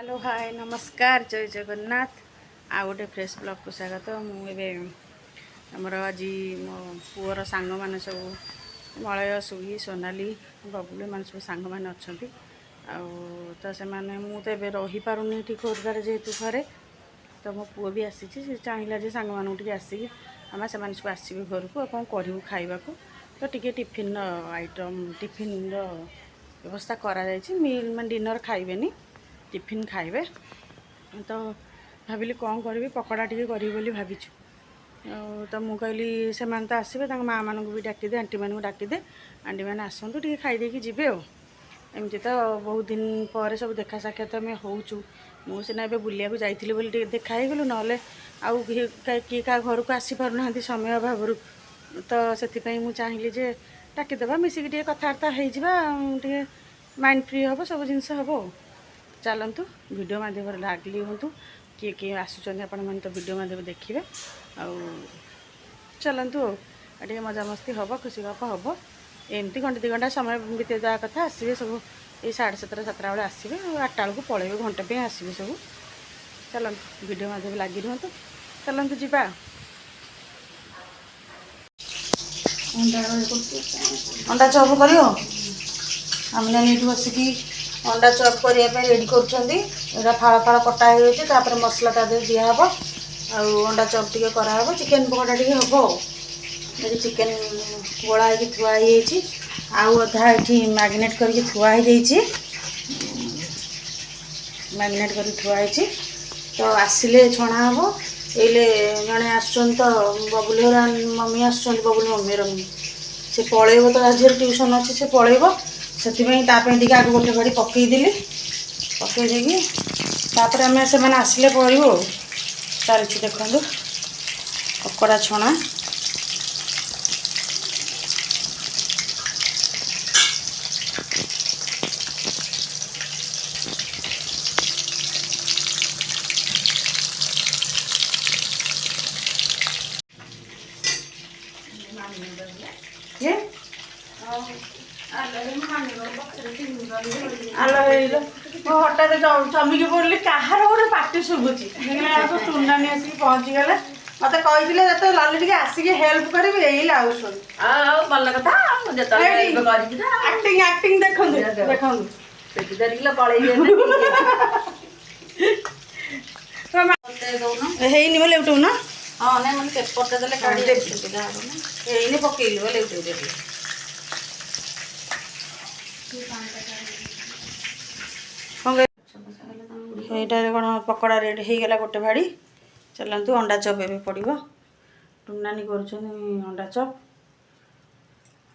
Hello hi नमस्कार जय जगन्नाथ आ गोटे फ्रेश ब्लॉग को स्वागत मुझे आमर आज मो पुअर सांग मैंने सब मलय सुही सोनाली बबुल मैंने सब सांग मैंने अच्छा तो से मुझे रही पारुनी खोर्धार जेहेतु घरे तो मो पुओ भी आसी चाहिला जे सांग मानू आसिक आम से सब आसवे घर को कौन करूँ खावा तो टी टिफिन आइटम टिफिन व्यवस्था करा मील मैं डिनर खाइबेनी टिफिन खाइबे तो भाविली कौन करी पकड़ा टी करी भाविचु तो मुझे कहली से तो आसवे माँ मानक भी डाकिदे आंटी मानक डाकिदे आंटी मैंने आसतु टे खाईदे जी एमती तो बहुत दिन पर सब देखा साक्षात आम होचु मुझे बुलिया जाइली देखा गलु ना आउ किए क्या घर को आसी पारना समय अभाव तो से मुझे चाहिए जे डाकिदेवा मिसिक कथबार्ता हो माइंड फ्री हम सब जिनस हम चलतु वीडियो माध्यम लागली हूँ किए किए आसुँच आपण मैंने तो वीडियो माध्यम देखिए चलतु टे मजामस्ती हम खुशी गप हम एमती घंटे 2 घंटा समय बीते देवा कथा आसवे सब ये 7:30 7टा बेले आसवे 8टा बेलू पलैबे घंटे पे आसवे सब चलतु वीडियो माध्यम लगी रुहतु चलतु जीवा अंडा चप कर आम जानी बसिकी अंडा चप करने रेडी कर फाड़ फाड़ कटा हो मसला ता दिहब अंडा चप टी कराब चिकेन पकोड़ा टी हम ये चिकेन गोला थुआई आउ अधा ये मैरिनेट करके थुआई मैरिनेट कर थुआई तो आसिले छणा हम ये जड़े आसुन तो बबुल मम्मी आसुन बबुल मम्मी रमी से पलैब तो आज ट्यूशन अच्छे से पलैब से टी आगे गोटे घड़ी पकईदेली पकईदे तापर आम से आसिले करूँ चलती देखो पकोड़ा छणा ये हटात चमिकी पड़े कहार गोटे पार्टी शुभुची टुनानी आसिक पहुँची गले मत कही जो लाली टी आसिक हेल्प करी यही लाउन भल कथा एक्टिंग एक्टिंग देखो देखो ହେଇନି ବୋଲେ ଉଠଉନ हाँ नहीं मैंने पेपर देले काढ़ी सुविधा हो ना ହେଇନି ପକେଇଲି ବୋଲେ ଉଠେଇ ଦେବି এইটা কোন পকোড়া রেডি হয়ে গেল গোটে ভাড়ি চলন্তু अंडा चप এবে পড়িব টুনানি করছন अंडा चप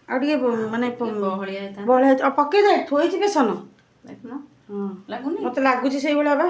আড়িয়ে মানে বহলিয়া পকেই দে থইছি বেসন देखना हां लागुनी মতে লাগুছি সেই বলা বা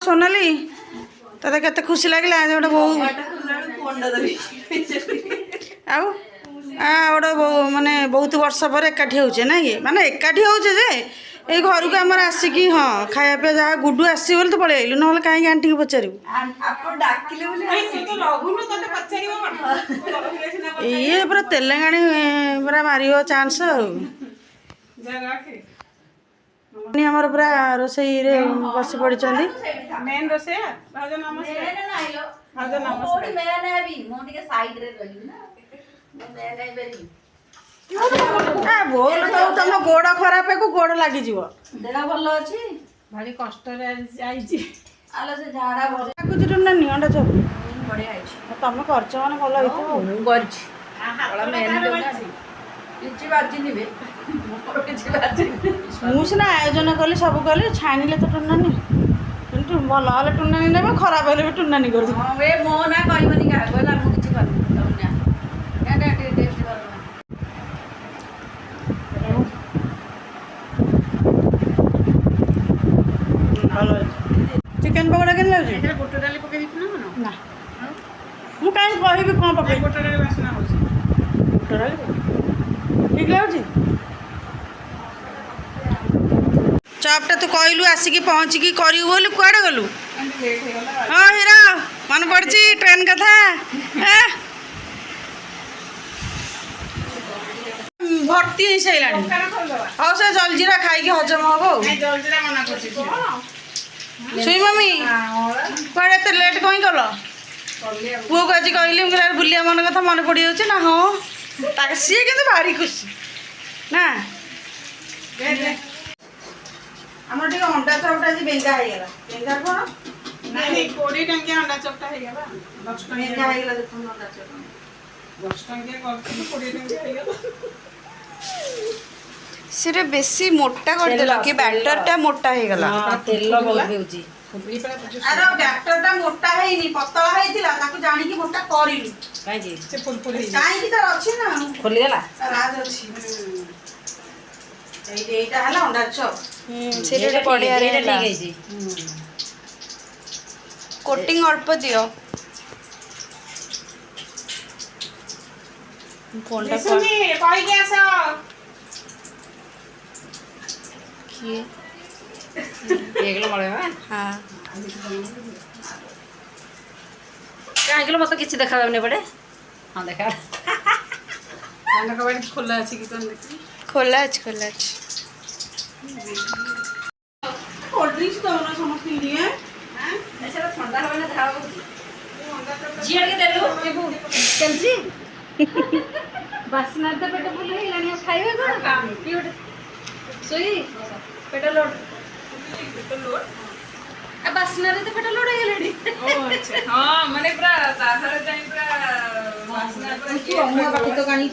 सोनाली तोते केते खुशी लगिला गोटे बो गोटे बो माने बहुत वर्ष पर एकाठी होचे ना ये माने एकाठी होचे जे ए घर को आमर आसिकी हाँ खाया पे जहाँ गुडू आसी बोले तो पलि आइलु ना कहीं आंटी को पचारू ये पूरा तेलंगानी पूरा मार चांस आमर पूरा रोसई बस पड़ी मेन रोसे भाउज बोल तो तुम गोड़ खराब को गोड़ लगी देह भल अच्छी भारी कष्ट आईची आलो से झाड़ा भर लाଗୁଛି ଟୁନାନି ଅଣ୍ଡା ଚପ बढ़िया आईची ତମେ କରିଛ ମାନେ ଭଲ ହେଇଥିବ ମୁଁ କରିଛି ବଳ ମେନ ଦଉନାଛି କିଛି ବାଜିନି ବେ ମୋର କିଛି ବାଜିନି ମୁଁ ସିନା ଆୟୋଜନ କଲି ସବୁ କଲି ଛାଣିଲେ ତ ଟୁନାନି କିନ୍ତୁ ଭଲ ହେଲେ ଟୁନାନି ନେବେ ଖରାପ ହେଲେ ବି ଟୁନାନି କରିଦେବ ହଁ ବେ ମୋ ନା କହିବନି କାହାକୁ ହେଲା ମୁଁ କିଛି କରିନି ତମେ ନା ନା ଟିକେ ଟେଷ୍ଟ କର ଭଲ ହେଇଛି ଚିକେନ ପକୋଡ଼ା କେମିତି ଲାଗୁଛି ଏଥିରେ ବୁଟ ଡାଲି ପକେଇ ଦେଇଥିଲ ନା ନା ମୁଁ କାହିଁ କହିବି କହିବି କ'ଣ ପକେଇ ବୁଟ ଡାଲି ବାସ୍ନା ହଉଛି। ବୁଟ ଡାଲି ଠିକ୍ ଲାଗୁଛି। ଚପ୍ଟା ତୁ କହିଲୁ ଆସିକି ପହଞ୍ଚିକି କରିବୁ ବୋଲି କୁଆଡ଼େ ଗଲୁ? ଏମିତି ଲେଟ୍ ହେଇଗଲା। ହଁ ହିରୋ ମନେ ପଡ଼ିଛି ଟ୍ରେନ୍ କଥା। ଭର୍ତ୍ତି ହେଇସାରିଲାଣି। ଦୋକାନ ଖୋଲିଦେବା। ହଉ ସେ ଜଲଜିରା ଖାଇକି ହଜମ ହବ ଆଉ। ନାଇଁ ଜଲଜିରା ମନା କରୁଛି ଝିଅ। ସୁଇ ମମି କୁଆଡ଼େ ଏତେ ଲେଟ୍ କାହିଁ କଲ? ପୁଅକୁ ଆଜି କହିଲି ମୁଁ କହିଲି ବୁଲିବା ମନ କଥା ମନେ ପଡ଼ିଯାଉଛି ନା। ହଁ ତାକୁ ସିଏ କିନ୍ତୁ ଭାରି ଖୁସି ନା। ଆମର ଟିକେ ଅଣ୍ଡା ଚପଟା ଆଜି ବେଙ୍ଗା ହେଇଗଲା। ବେଙ୍ଗା କ'ଣ? ନାଇଁ 20 ଟଙ୍କିଆ ଅଣ୍ଡା ଚପଟା ହେଇଗଲା। 10 ବେଙ୍ଗା ଟଙ୍କିଆ ହେଇଗଲା ଦେଖୁନ ଅଣ୍ଡା ଚପ। 10 ଟଙ୍କିଆ କରିଥିଲୁ 20 ଟଙ୍କିଆ ହେଇଗଲା। ସେଟା ବେଶୀ ମୋଟା କରିଦେଲ କି ବ୍ୟାଟରଟା ମୋଟା ହେଇଗଲା। ତେଲ ବହୁତ ହେଉଛି। ଆରେ ବ୍ୟାଟରଟା ମୋଟା ହେଇନି ପତଳା ହେଇଥିଲା ତାକୁ ଜାଣିକି ମୋଟା କରିଲୁ। କାହିଁକି ସେ ଫୁଲଫୁଲ ହେଇଯିବ। କାହିଁକି ତାର ଅଛି ନା ଖୋଲିଗଲା? ତାର ରାଜ ଅଛି। এইটা ହେଲା ଅଣ୍ଡା ଚପ। ସେଇଟା ସେଟା ବଢିଆ ଠିକ୍ ହେଲା। ହେଇଛି। କୋଟିଂ ଅଳ୍ପ ଦିଅ। ଫୋନଟା ସୁନି କହିକି ଆସ। କିଏ? ହେଇଗଲା ମଳେଇବା। ହଁ କାହିଁକି ମତେ କିଛି ଦେଖାଯାଉନି ଏପଟେ। ହଁ ଦେଖା। କାନ କବାଟ ଖୋଲା ଅଛି କି ତମେ ଦେଖି। ଖୋଲା ଅଛି ଖୋଲା ଅଛି। କୋଲ୍ଡ ଡ୍ରିଙ୍କସ୍ ଦଉନ ସମସ୍ତେ ନିଏ। ସେଟା ଥଣ୍ଡା ହବ ନା ଝାଳ ହଉଛି। ଝିଅ ଟିକେ ଦେଲୁ କେମିତି ବାସ୍ନା ତ ପେଟ ଫୁଲ ହେଇଗଲାଣି। ଆଉ ଖାଇବେ କ'ଣ? କି ଗୋଟେ ଶୋଇ ପେଟ ଲୋଡ ଆଉ ବାସ୍ନାରେ ତ ପେଟ ଲୋଡ ହେଇଗଲାଣି। ହଁ ମାନେ ପୁରା ତାହାରେ ଯାଇ ପୁରା ବାସ୍ନା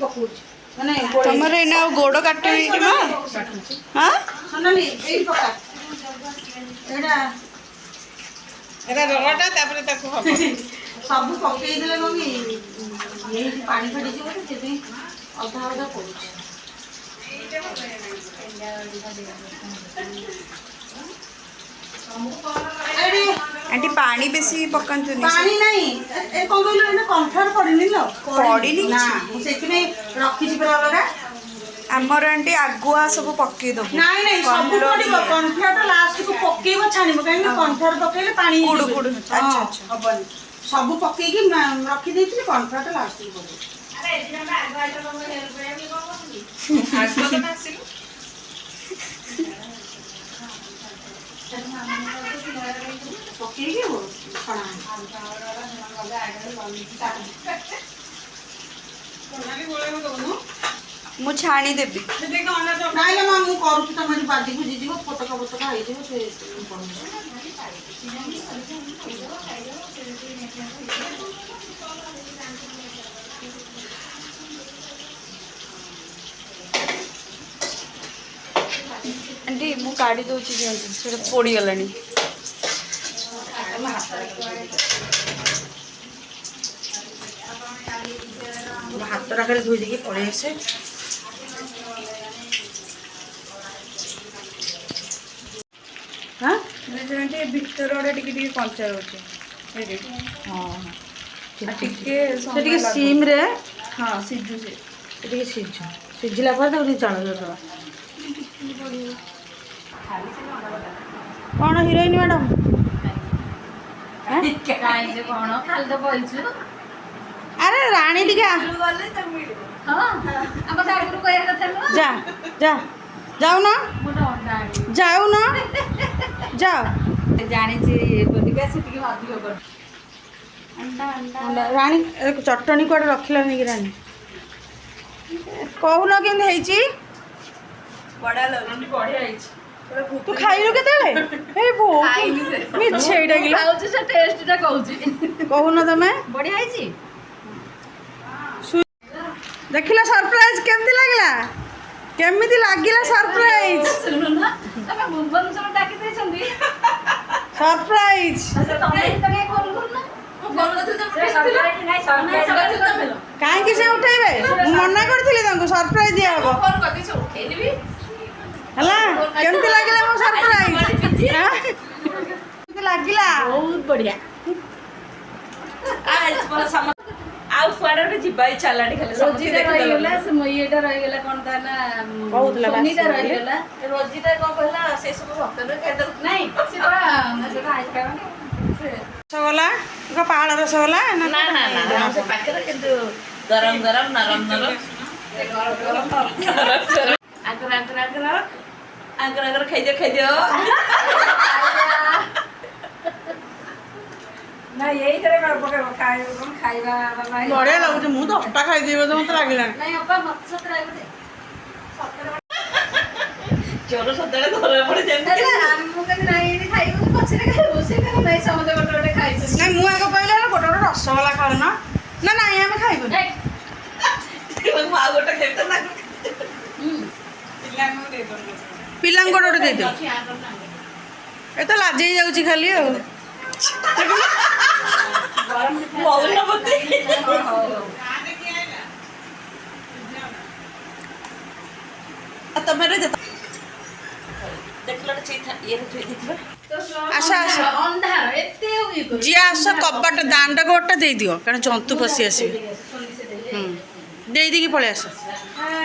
ପକଉଛି ମାନେ ତମର ଏଇନା ଆଉ ଗୋଡ଼ କାଟିବି କି ମା? ହଁ ସୋନାଲି ଏଇଠି ପକା। ଏଇଟା ଏଟା ରଟା ତାପରେ ତାକୁ ହବ। ସବୁ ପକେଇଦେଲେ କ'ଣ କି ଏଇଠି ପାଣି ଫାଟିଯିବ ତ ସେଥିପାଇଁ ଅଧା ଅଧା ପଡୁଛି। ଆଣ୍ଟି ପାଣି ବେଶୀ ପକାନ୍ତୁନି। ପାଣି ନାହିଁ ଏ କ'ଣ କହିଲ ଏଇନା କର୍ଣ୍ଣଫ୍ଲୋର ପଡ଼ିନି ଲୋ। ପଡ଼ିନି ନା ମୁଁ ସେଥିପାଇଁ ରଖିଛି ପୁରା ଅଲଗା। ଆମର ଆଣ୍ଟି ଆଗୁଆ ସବୁ ପକେଇଦବୁ। ନାଇଁ ନାଇଁ ସବୁ ପଡ଼ିବ। କର୍ଣ୍ଣଫ୍ଲୋରଟା ଲାଷ୍ଟକୁ ପକେଇବ ଛାଣିବ କାହିଁକି ନା କର୍ଣ୍ଣଫ୍ଲୋର ପକେଇଲେ ପାଣି କୁଡୁ କୁଡୁ ଆଚ୍ଛା ଆଚ୍ଛା ହବନି। ସବୁ ପକେଇକି ରଖିଦେଇଥିଲି କର୍ଣ୍ଣଫ୍ଲୋରଟା ଲାଷ୍ଟକୁ ପକେଇବ। ପକେଇକି ଛଣା ମୁଁ ଛାଣିଦେବି। ନାଇଁ ମା ମୁଁ କରୁଛି ତମେ ବାଜି ଭୁଜିଯିବ ଫୋଟକା ଫୋଟକା ହେଇଯିବ ସେ ଆଣ୍ଟି ମୁଁ କାଢ଼ି ଦେଉଛି ଦିଅନ୍ତୁ ସେଟା ପୋଡ଼ିଗଲାଣି। ହାତଟା ଖାଲି ଧୋଇ ଦେଇକି ପଳେଇ ଆସେ। ହଁ ଆଣ୍ଟି ଭିତର ଆଡ଼େ ଟିକେ ଟିକେ କଞ୍ଚା ରହୁଛି। ହଁ ଟିକେ ସେ ଟିକେ ସିମ୍ରେ ହଁ ସିଝୁ ସେ ଟିକେ ସିଝିଲା ପରେ ତାକୁ ଟିକେ ଚାଳ ଦେବା। କ'ଣ ହିରୋଇନ ମ୍ୟାଡ଼ାମ? କ'ଣ ଖାଲି ତ ବଇଛୁ। ଆରେ ରାଣୀ ଟିକେ ହଁ ଆମ ଆଗରୁ କହିବା କଥା ନୁହଁ। ଯା ଯା ଯାଉନ ଗୋଟେ ଅଣ୍ଡା ଆଣି ଯାଉନ ଯାଅ। ଜାଣିଛି ବୋଲିକା ସେ ଟିକେ ଅଧିକ କର। ରାଣୀ ଚଟଣି କୁଆଡ଼େ ରଖିଲାନି କି ରାଣୀ? କହୁନ କେମିତି ହେଇଛି? ବଢିଆ ହେଇଛି। ତୁ ଖାଇଲୁ କେତେବେଳେ? ଏଇ ବୋଉ ମିଛେଇଟା କିଲୋ ଖାଉଛି ସେ ଟେଷ୍ଟଟା କହୁଛି। କହୁନ ତମେ। ବଢିଆ ହେଇଛି। ଦେଖିଲ ସରପ୍ରାଇଜ କେମିତି ଲାଗିଲା? କେମିତି ଲାଗିଲା ସରପ୍ରାଇଜ? ଶୁଣୁନା ତମେ ଭୁବନେଶ୍ୱର ଡାକି ଦେଇଛନ୍ତି ସରପ୍ରାଇଜ। କାହିଁକି ସେ ଉଠେଇବେ? ମୁଁ ମନା କରିଥିଲି ତାଙ୍କୁ ସରପ୍ରାଇଜ ଦିଆହବ ହେଲା। କେମିତି ଲାଗିଲା ମୋ ସରପ୍ରାଇଜ? କେମିତି ଲାଗିଲା? ବହୁତ ବଢିଆ। ଆଉ କୁଆଡେ ଗୋଟେ ଯିବା ଇଚ୍ଛା ହେଲାଣି ଖାଲି ରୋଜିଟା ରହିଗଲା ସେ ଇଏଟା ରହିଗଲା କଣ ତା ନା କହୁଥିଲା ସୋନିଟା ବାସି ରହିଗଲା ରୋଜିଟା କଣ କହିଲା ସେ ସବୁ ସତରେ ଖାଇଦବ ନାଇଁ ସେ ବା ସେଟା ଆଇସ୍କ୍ରିମ୍ ସେ ରସଗୋଲା ପାହାଳ ରସଗୋଲା ନା ନା ନା ନା ସେ ପାଖରେ କିନ୍ତୁ ଗରମ ଗରମ ନରମ ନରମ ଆଗର ଆଗର ଆଗର ଆଗର ଆଗର ଖାଇଦିଅ ଖାଇଦିଅ ନା ଏଇଥିରେ ପକେଇବ ଖାଇବା ଖାଇବା ବାବା ବଢିଆ ଲାଗୁଛି ମୁଁ ତ ଅଟା ଖାଇଦେବି ବୋଧେ ମତେ ଲାଗିଲାଣି ନାଇଁ ଅପା ମତେ ସତରେ ଗୋଟେ ଚୋର ସଦାବେଳେ ଧରା ପଡେ ଯେମିତି ମୁଁ କହିଲି ନାଇଁ ଏଇଠି ଖାଇବୁ ପଛରେ ଖାଇବୁ ସେ କହିଲା ନାଇଁ ସମସ୍ତେ ଗୋଟେ ଗୋଟେ ଖାଇଛନ୍ତି ନାଇଁ ମୁଁ ଆଗ କହିଲେ ଗୋଟେ ଗୋଟେ ରସଗୋଲା ଖାଉନ ନା ନାଇଁ ଆମେ ଖାଇବୁନି ମୁଁ ଆଉ ଗୋଟେ ଖାଇବି ତ ଲାଗୁ ପିଲାଙ୍କୁ ଗୋଟେ ଗୋଟେ ଦେଇଦିଅ ଏ ତ ଲାଜେଇ ଯାଉଛି ଖାଲି ଆଉ ମଉନ ବୋଧେ ତମେ ଦେଖିଲ ଇଏରେ ଥୋଇ ଦେଇଥିବ ଆସ ଆସ ଅନ୍ଧାର ଏତେ ଇଏ କରୁ ଯିଏ ଆସ କବାଟ ଦାଣ୍ଡ କବାଟଟା ଦେଇଦିଅ କାରଣ ଜନ୍ତୁ ପଶି ଆସିବେ ଦେଇଦେଇକି ପଳେଇ ଆସ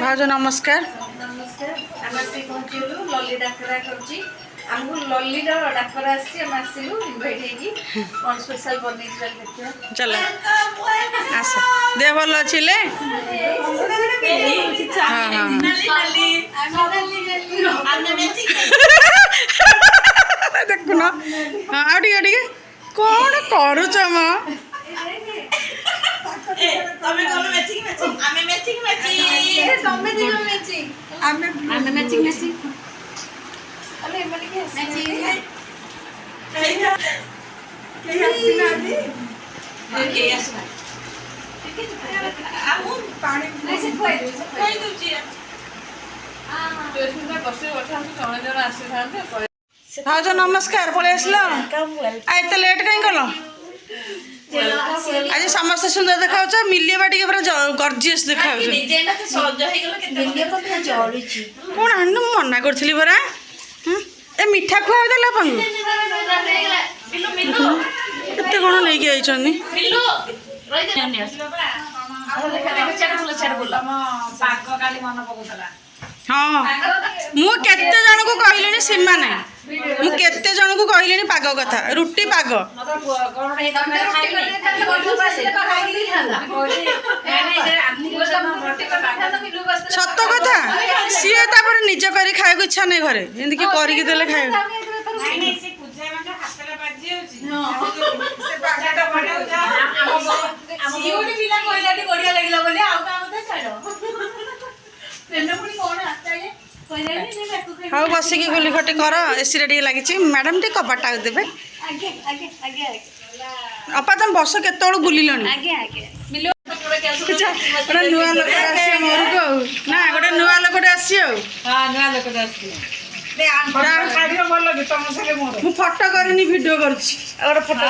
ଭାଉଜ ନମସ୍କାର ନମସ୍କାର ଆମେ ଆସିକି ପହଞ୍ଚିଗଲୁ ଲଲି ଡାକରା କରୁଛି ଆମକୁ ଲଲିର ଡାକରା ଆସିଛି ଆମେ ଆସିଲୁ ଇନଭାଇଟ୍ ହେଇକି କ'ଣ ସ୍ପେଶାଲ ବନେଇଥିଲା ଦେଖିବା ଚାଲ ଆସ ଦେହ ଭଲ ଅଛି ଲେ ହଁ ହଁ ଦେଖୁନ ହଁ ଆଉ ଟିକେ ଟିକେ କ'ଣ କରୁଛ ମ ତମେ କଣ ମ୍ୟାଚିଂ ମ୍ୟାଚିଂ ଆମେ ମ୍ୟାଚିଂ ମ୍ୟାଚିଂ ତମେ ଦି ଜଣ ମ୍ୟାଚିଂ ଆମେ ମ୍ୟାଚିଂ ମ୍ୟାଚିଂ ଆଲେ ଏମାନେ କି ମ୍ୟାଚିଂ କେହି ଆସିନାହାନ୍ତି କେହି ଆସିନା ଆଉ ପାଣି ନାଇଁ ସେ ଖୁଆଇ ଦେଉଛି ଖାଇ ଦଉଛି ଭାଉଜ ନମସ୍କାର ପଳେଇ ଆସିଲ ଏତେ ଲେଟ୍ କାହିଁ କଲ ଆଜି ସମସ୍ତେ ସୁନ୍ଦର ଦେଖାଉଛ ମିଲିବା ଟିକେ ପୁରା ଗର୍ଜିୟସ୍ ଦେଖାଉଛ ନିଜେ ଏଇନା ତ ସଜ ହେଇଗଲା କେତେ ଜଳିଛି କ'ଣ ଆଣିନୁ ମୁଁ ମନା କରିଥିଲି ପରା ଏ ମିଠା ଖୁଆ ଦେଲା ପାଙ୍ଗୁ ମିଲୁ ମିଲୁ କେତେ କ'ଣ ନେଇକି ଯାଇଛନ୍ତି ମିଲୁ ହଁ ମୁଁ କେତେ ଜଣଙ୍କୁ କହିଲିଣି ସୀମା ନାହିଁ ମୁଁ କେତେ ଜଣଙ୍କୁ କହିଲିଣି ପାଗ କଥା ରୁଟି ପାଗ ସତ କଥା ସିଏ ତାପରେ ନିଜ କରି ଖାଇବାକୁ ଇଚ୍ଛା ନାହିଁ ଘରେ ଯେମିତି କି କରିକି ଦେଲେ ଖାଇବାକୁ ହଉ ବସିକି ଗୁଲି ଖଟି କର ଏସିରେ ଟିକେ ଲାଗିଛି ମ୍ୟାଡ଼ାମ୍ ଟିକେ କବାଟା ଦେବେ ଅପା ତମେ ବସ କେତେବେଳୁ ବୁଲିଲଣି ଗୋଟେ ନୂଆ ଲୋକଟେ ଆସିବ ଘରକୁ ଆଉ ନା ଗୋଟେ ନୂଆ ଲୋକଟେ ଆସିବ ମୁଁ ଫଟୋ କରିନି ଭିଡ଼ିଓ କରୁଛି ଆଉ ଗୋଟେ ଫଟୋ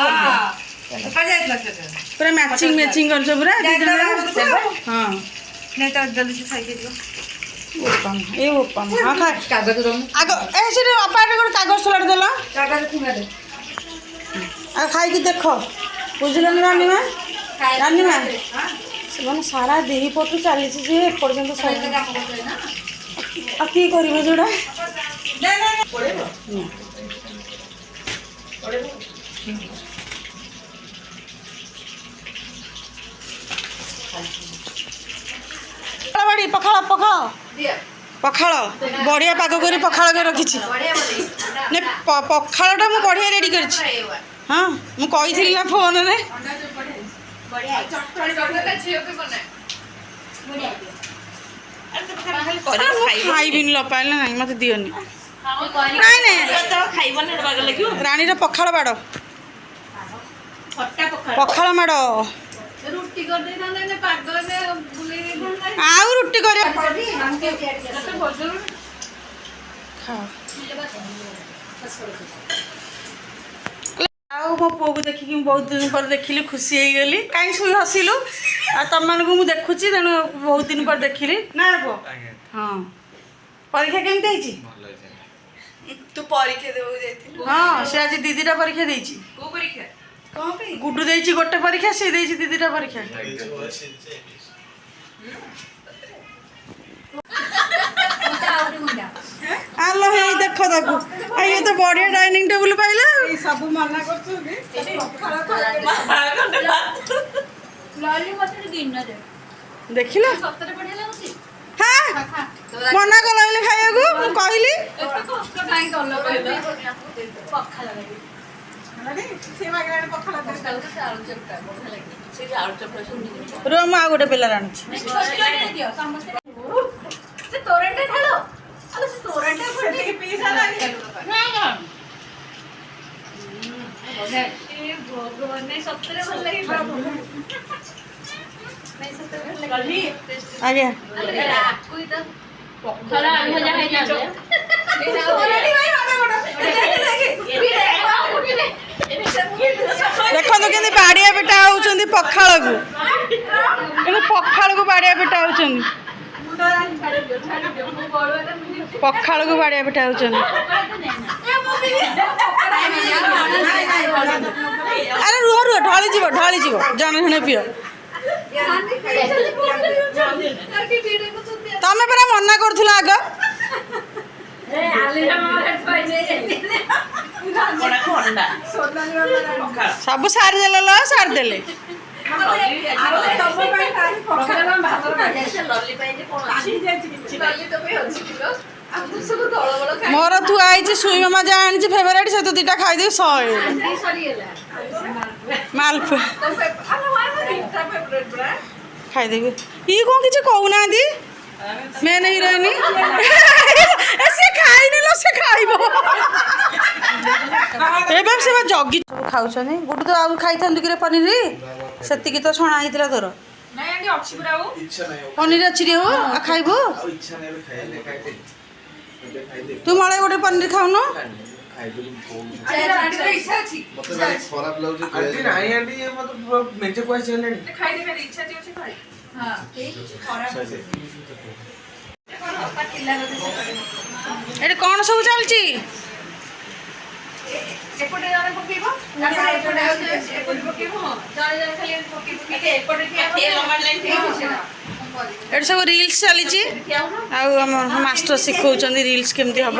ପୁରା ମ୍ୟାଚିଂ ମ୍ୟାଚିଂ କରୁଛ ପୁରା ହଁ ଏ ଓପାମ ହଁ କାଗଜ ଦଉନୁ ଆଗ ଏ ସେଠି ଅପାଟେ ଗୋଟେ କାଗଜ ସଲାଟ ଦେଲ କାଗଜ ଠୁଙ୍ଗାରେ ଆଉ ଖାଇକି ଦେଖ ବୁଝିଲନି ରାନିମା ରାନିମା ସେମାନେ ସାରା ଦେହି ପଟୁ ଚାଲିଛି ଯେ ଏପର୍ଯ୍ୟନ୍ତ ଆଉ କିଏ କରିବ ଯୋଉଟା ବାଡ଼ି ପଖାଳ ପଖାଳ ପଖାଳ ବଢ଼ିଆ ପାଗ କରି ପଖାଳ କରି ରଖିଛି ନା ପଖାଳଟା ମୁଁ ବଢ଼ିଆ ରେଡ଼ି କରିଛି ହଁ ମୁଁ କହିଥିଲି ନା ଫୋନରେ ଖାଇବିନି ଲପାଇଲେ ନାହିଁ ମୋତେ ଦିଅନି ନାଇଁ ନାଇଁ ରାଣୀର ପଖାଳ ବାଡ଼ ପଖାଳ ମାଡ଼ ରୁଟି କରିଦେଇଥାନ୍ତେ ପାଗରେ ବୁଲେଇ ଦେଇଥାନ୍ତେ ଆଉ ରୁଟି କରିବା ଆଉ ମୋ ପୁଅକୁ ଦେଖିକି ମୁଁ ବହୁତ ଦିନ ପରେ ଦେଖିଲି ଖୁସି ହେଇଗଲି କାହିଁ ଶୁଇ ହସିଲୁ ଆଉ ତମମାନଙ୍କୁ ମୁଁ ଦେଖୁଛି ତେଣୁ ବହୁତ ଦିନ ପରେ ଦେଖିଲି ନା ପୁଅ ହଁ ପରୀକ୍ଷା କେମିତି ହେଇଛି ତୁ ପରୀକ୍ଷା ଦେବାକୁ ଯାଇଥିଲୁ ହଁ ସେ ଆଜି ଦିଦିଟା ପରୀକ୍ଷା ଦେଇଛି କୋଉ ପରୀକ୍ଷା କଣ ପାଇଁ ଗୁଡୁ ଦେଇଛି ଗୋଟେ ପରୀକ୍ଷା, ସେ ଦେଇଛି ଦିଦିଟା ପରୀକ୍ଷା। ଆଲୋ ହେଇ ଦେଖ ତାକୁ, ଇଏ ତ ବଢିଆ ଡାଇନିଂ ଟେବୁଲ ପାଇଲା। ସବୁ ମନା କରୁଛନ୍ତି। ଦେଖିଲ ସତରେ ବଢିଆ ଲାଗୁଛି। ହଁ ମନା କଲ ଖାଇବାକୁ, ମୁଁ କହିଲି ଏତେ କଷ୍ଟ କାହିଁ କଲ କହିଲ? ପଖାଳ ଲାଗି ସେ ଆଳୁ ଚପଟା ବଢିଆ ଲାଗେ। ସେ ଆଳୁ ଚପଟା ସବୁ ରୁହ ମୁଁ ଆଉ ଗୋଟେ ପିଲାର ଆଣୁଛି। ଦିଅ ସମସ୍ତେ। ସେ ତୋରଣଟା ଢାଳ। ଆଲୋ ସେ ତୋରଣଟା ସେତିକି ପିଇ ସାରିଲାଣି। ଭଗବାନ ସତରେ ଭଲ ଲାଗିବ। ନାଇଁ ସତରେ ଭଲ ଲାଗିବ। ଆଜ୍ଞା ପଖାଳ ଆଳୁ ଭଜା ଖାଇଥାନ୍ତେ। ଦେଖନ୍ତୁ କେମିତି ବାଡ଼ିଆ ପିଟା ହଉଛନ୍ତି ପଖାଳକୁ, କିନ୍ତୁ ପଖାଳକୁ ବାଡ଼ିଆ ପିଟା ହଉଛନ୍ତି, ପଖାଳକୁ ବାଡ଼ିଆ ପିଟା ହଉଛନ୍ତି। ଆରେ ରୁହ ରୁହ, ଢଳିଯିବ ଢଳିଯିବ, ଜଣେ ଜଣେ ପିଅ। ତମେ ପରା ମନା କରୁଥିଲ ଆଗ। ସବୁ ସାରିଦେଲେ ଲୋ, ସାରିଦେଲେ। ମୋର ଥୁଆ ହେଇଛି ସୁଇ ମାମା ଯାହା ଆଣିଛି ଫେଭରାଇଟ୍, ସେ ତ ଦିଟା ଖାଇଦେବି 100 ମାଲପୁଆ ଖାଇଦେବି। ଇଏ କ'ଣ କିଛି କହୁନାହାନ୍ତି ମେନ୍ ହିରୋଇନ। ସେ ଖାଇନି ଲୋ, ସେ ଖାଇବ ଏବେ। ସେ ଜଗି ସବୁ ଖାଉଛନ୍ତି। ଗୁଡୁ ତ ଆଉ ଖାଇଥାନ୍ତୁ କିରେ ପନିର, ସେତିକି ତ ଛଣା ହେଇଥିଲା ତୋର। ନାଇଁ ଆଣ୍ଟି ଅଛି ପୁରା ଆଉ। ପନିର ଅଛି ରେ, ଆଉ ଖାଇବୁ। ତୁ ମଳେ ଗୋଟେ ପନିର ଖାଉନୁ। ଇଚ୍ଛା ଅଛି। ଖରାପ ଲାଗୁଛି। ଖାଇଦେ ଖାଇଦେ, ଇଚ୍ଛା ଅଛି ଖାଇ। ଏଠି କ'ଣ ସବୁ ଚାଲିଛି? ଏପଟେ ଜଣେ ପକେଇବ, ତାପରେ ଏପଟେ ପକେଇବ। ଜଣେ ଜଣେ ଖାଲି ଏପଟେ ଏଠି ସବୁ ରିଲ୍ସ ଚାଲିଛି, ଆଉ ଆମ ମାଷ୍ଟର ଶିଖଉଛନ୍ତି ରିଲ୍ସ କେମିତି ହବ।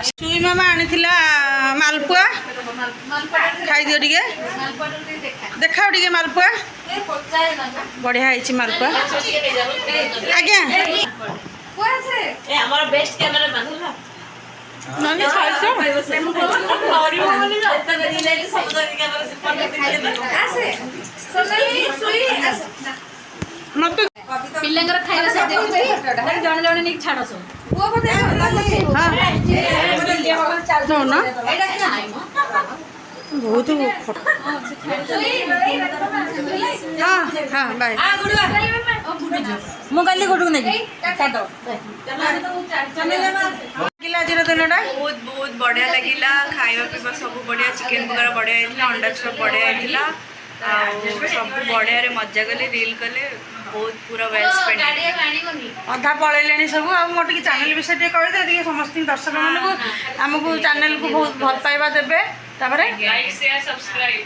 ସୁଇ ମାମା ଆଣିଥିଲା ମାଲପୁଆ, ଖାଇଦିଅ ଟିକେ, ଦେଖାଅ ଟିକେ ମାଲପୁଆ। ବଢିଆ ହେଇଛି ମାଲପୁଆ। ଆଜ୍ଞା ଆମର ବେଷ୍ଟ କ୍ୟାମେରାମ୍ୟାନ ହେଲା। ନହେଲେ ଖାଇଛ ମତେ ପିଲାଙ୍କର ଖାଇବା ଜଣେ ଜଣେ ନେଇକି ଛାଡ଼ ସବୁ। ନଉନ ବହୁତ ହଁ ହଁ ବାଏ। ମୁଁ କାଲି ଗୋଟକୁ ନେବି। ଆଜିର ଦିନଟା ବହୁତ ବଢ଼ିଆ ଲାଗିଲା। ଖାଇବା ପିଇବା ସବୁ ବଢ଼ିଆ, ଚିକେନ ବଗେରା ବଢ଼ିଆ ହେଇଥିଲା, ଅଣ୍ଡା ଚପ୍ ବଢ଼ିଆ ହେଇଥିଲା, ଆଉ ସବୁ ବଢ଼ିଆରେ ମଜା କଲେ, ରିଲ୍ କଲେ, ବହୁତ ପୁରା ୱେଲ୍ ସ୍ପେଣ୍ଡ। ଅଧା ପଳେଇଲେଣି ସବୁ। ଆଉ ମୋର ଟିକେ ଚ୍ୟାନେଲ ବିଷୟରେ ଟିକେ କହିଦେ, ଟିକେ ସମସ୍ତଙ୍କୁ ଦର୍ଶକମାନଙ୍କୁ ଆମକୁ ଚ୍ୟାନେଲକୁ ବହୁତ ଭଲ ପାଇବା ଦେବେ। ତାପରେ ଲାଇକ୍ ସେୟାର ସବସ୍କ୍ରାଇବ।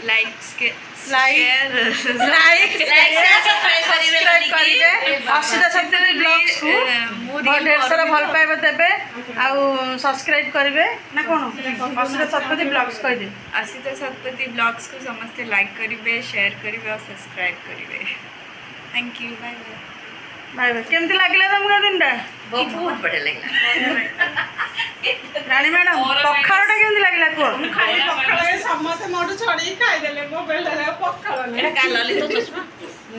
କରିବେ, ଅସିତା ସପ୍ତପଦୀ ବ୍ଲଗ୍ସକୁ ଢେର ସାରା ଭଲ ପାଇବା ଦେବେ, ଆଉ ସବସ୍କ୍ରାଇବ କରିବେ ନା କ'ଣ? ଅସିତା ସପ୍ତପଦୀ ବ୍ଲଗ୍ସ କହିଦେ। ଅସିତା ଶତପଥୀ ବ୍ଲଗ୍ସକୁ ସମସ୍ତେ ଲାଇକ୍ କରିବେ, ସେୟାର କରିବେ ଆଉ ସବସ୍କ୍ରାଇବ୍ କରିବେ। Thank you, bye bye. Bye bye. କେମିତି ଲାଗିଲା ତମକୁ ଦିନଟା? ବହୁତ ବଢ଼ିଆ ଲାଗିଲା। ରାଣୀ ମ୍ୟାଡ଼ାମ ପଖାଳଟା କେମିତି ଲାଗିଲା କୁହ? ସମସ୍ତେ ମୋଠୁ ଛଡେଇକି ଖାଇଦେଲେ। ମୋ ବେଳରେ ପଖାଳ ନାହିଁ।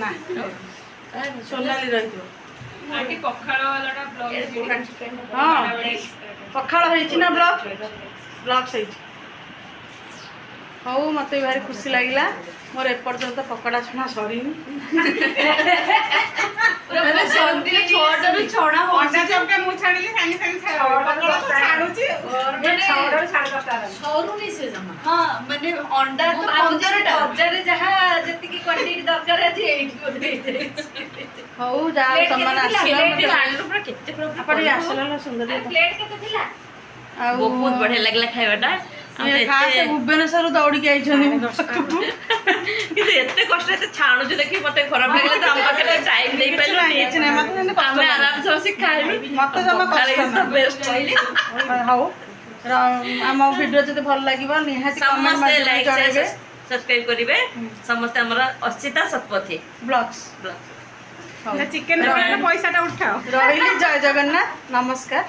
ନା ସୋନାଲି ରହିଥିବ। ଆଣ୍ଟି ପଖାଳ ବାଲାଟା ବ୍ଲଗ ହଁ ପଖାଳ ହେଇଛି ନା ବ୍ଲଗ୍ସ ହେଇଛି। ହଉ, ମୋତେ ବି ଭାରି ଖୁସି ଲାଗିଲା। ମୋର ଏପର୍ଯ୍ୟନ୍ତ ପକୋଡ଼ା ଛଣା ସରିନି। ଅଣ୍ଡା ଚପଟା ମୁଁ ଛାଣିଲି ସାଙ୍ଗେ ସାଙ୍ଗେ ଛାଣୁଛି। ସରୁନି ସେ ଜମା। ହଁ ମାନେ ଅଣ୍ଡା ତ 15ଟା। ବଜାରରେ ଯାହା ଯେତିକି କ୍ୱାଣ୍ଟିଟି ଦରକାର ଅଛି ଏଇଠି ହଉ ଯାହା ହଉ ତମମାନେ ଆସିଲ ଆପଣ ଟିକେ ଆସିଲ ନା ସୁନ୍ଦର ପ୍ଲେଟ୍ କେତେ ଥିଲା? ଆଉ ବହୁତ ବଢିଆ ଲାଗିଲା ଖାଇବାଟା ଖାସ ଭୁବନେଶ୍ୱରରୁ ଦୌଡ଼ିକି ଆଇଛନ୍ତି କିନ୍ତୁ ଏତେ କଷ୍ଟ ଏତେ ଛାଣୁଛୁ ଦେଖି ମତେ ଖରାପ ଲାଗିଲା ତ ଆମ ପାଖରେ ଟାଇମ ଦେଇ କିଛି ନାହିଁ କିଛି ନାହିଁ ମତେ ଯେମିତି କଷ୍ଟ ଆମେ ଲାଗେ। ଆରାମସେ ବସି ଖାଇଲୁ ମତେ ଜମା କଷ୍ଟ ବେଷ୍ଟ କହିଲି ନାହିଁ। ହଉ ଆମ ଭିଡ଼ିଓ ଯଦି ଭଲ ଲାଗିବ ନିହାତି କମେଣ୍ଟ ସମସ୍ତେ ମାଧ୍ୟମରେ ଲାଇକ୍ ଜଣାଇବେ। ସବସ୍କ୍ରାଇବ କରିବେ ସମସ୍ତେ ଆମର Archita Satapathy blogs blog chicken ପଇସାଟା ଉଠାଅ ରହିଲି ଜୟ ଜଗନ୍ନାଥ ନମସ୍କାର।